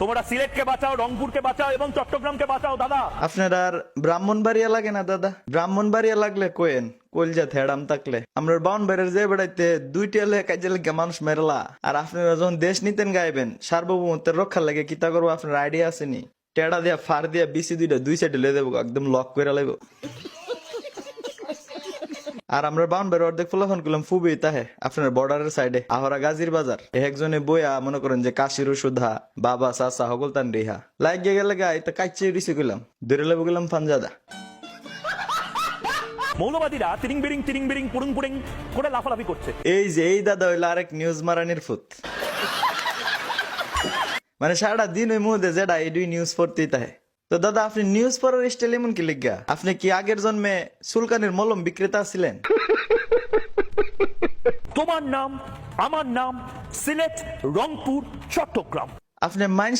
তোমরা সিলেটকে বাঁচাও, রংপুরকে বাঁচাও এবং চট্টগ্রামকে বাঁচাও দাদা। আপনার আর ব্রাহ্মণবাড়িয়া লাগে না দাদা? ব্রাহ্মণবাড়িয়া লাগলে কোয়েন কলজা থেড়াম থাকলে আমরা বাউন্ডারির যে বেড়াইতে দুইটা এলে কাজে লেগে মানুষ মেরলা। আর আপনারা যখন দেশ নিতেন গাইবেন সার্বভৌমত্বের রক্ষার লাগে কিতা করবো আপনার আইডিয়া আসেনি? টেড়া দিয়া ফার দিয়া বিসি দুইটা দুই সাইডে লয়ে দেবো, একদম লক করে লাগবো। আর আমরা বাউন্ডারি অর্ধেক ফুলাফান করলাম ফুবি তাহে আপনার বর্ডারের সাইডে আহরা গাজীর বাজার একজনে বইয়া মনে করেন যে কাশির সুধা বাবা চাচা হগল তান রিহা লাগিয়ে গেলে গাই তা কাইচে রিসি করলাম ধরে লেবো গেলাম ফানজাদা। মৌলবাদীরা তিরিং বিরিং পুড়ুং পুড়িং করে লাফালাফি করছে। এই দাদা হইলো আরেক নিউজ মারানির ফুত। মানে সারা দিন ওই মুহূর্তে যেটা এই দুই নিউজ পড়তেই তাহে। তো দাদা আপনি নিউজ পড়ার স্টাইল এমন কি লিখা? আপনি কি আগের জন্মে সুলকানির মলম বিক্রেতা ছিলেন? তোমার নাম আমার নাম, সিলেট, রংপুর, চট্টগ্রাম। আপনি মাইন্ড